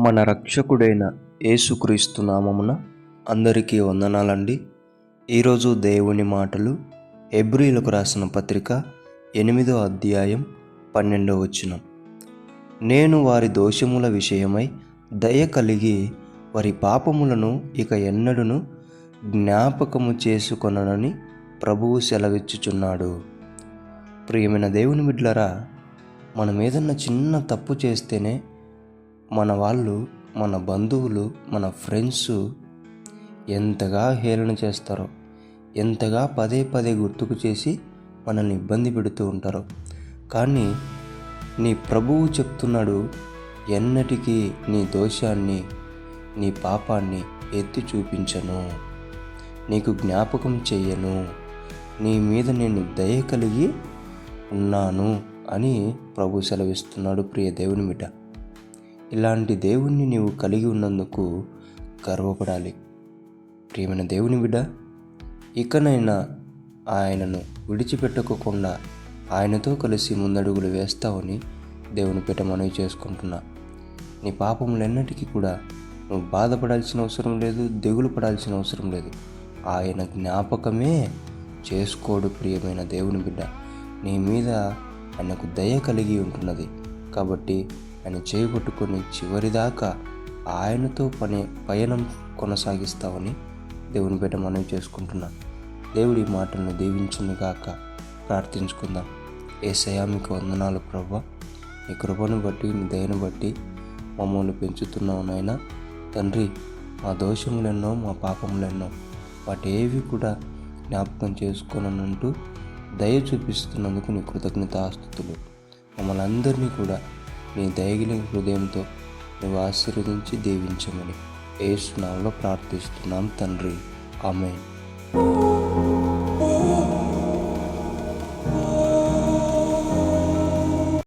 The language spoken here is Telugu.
మన రక్షకుడైన యేసుక్రీస్తు నామమున అందరికీ వందనాలండి. ఈరోజు దేవుని మాటలు హెబ్రీయులకు రాసిన పత్రిక 8వ అధ్యాయం 12వ వచనం. నేను వారి దోషముల విషయమై దయ కలిగి వారి పాపములను ఇక ఎన్నడూను జ్ఞాపకము చేసుకొననని ప్రభువు సెలవిచ్చుచున్నాడు. ప్రియమైన దేవుని బిడ్డలారా, మనం ఏదన్నా చిన్న తప్పు చేస్తేనే మన వాళ్ళు, మన బంధువులు, మన ఫ్రెండ్స్ ఎంతగా హేళన చేస్తారో, ఎంతగా పదే పదే గుర్తుకు చేసి మనల్ని ఇబ్బంది పెడుతూ ఉంటారో. కానీ నీ ప్రభువు చెప్తున్నాడు, ఎన్నటికీ నీ దోషాన్ని, నీ పాపాన్ని ఎత్తి చూపించను, నీకు జ్ఞాపకం చెయ్యను, నీ మీద నేను దయ కలిగి ఉన్నాను అని ప్రభు సెలవిస్తున్నాడు. ప్రియ దేవుని బిడ్డ, ఇలాంటి దేవుణ్ణి నీవు కలిగి ఉన్నందుకు గర్వపడాలి. ప్రియమైన దేవుని బిడ్డ, ఇకనైనా ఆయనను విడిచిపెట్టకుండా ఆయనతో కలిసి ముందడుగులు వేస్తావని దేవుని పేట మనవి చేసుకుంటున్నా. నీ పాపములెన్నటికీ కూడా నువ్వు బాధపడాల్సిన అవసరం లేదు, దిగులు పడాల్సిన అవసరం లేదు. ఆయన జ్ఞాపకమే చేసుకోడు. ప్రియమైన దేవుని బిడ్డ, నీ మీద ఆయనకు దయ కలిగి ఉంటున్నది కాబట్టి ఆయన చేయబట్టుకొని చివరిదాకా ఆయనతో పయనం కొనసాగిస్తావని దేవుని పేట మనవి చేసుకుంటున్నా. దేవుడి మాటలను దీవించును గాక. ప్రార్థించుకుందాం. యేసయ్యా, మీకు వందనాలు ప్రభువా. నీ కృపను బట్టి, నీ దయను బట్టి మమ్మల్ని పెంచుతున్నావు నాయనా. తండ్రి, మా దోషములెన్నో, మా పాపములెన్నో, వాటి ఏవి కూడా జ్ఞాపకం చేసుకోనంటూ దయ చూపిస్తున్నందుకు నీ కృతజ్ఞతాస్తుతులు. మమ్మల్ని అందరినీ కూడా నీ దయగలిగిన హృదయంతో నువ్వు ఆశీర్వదించి దీవించమని యేసు నామములో ప్రార్థిస్తున్నాం తండ్రి. ఆమేన్.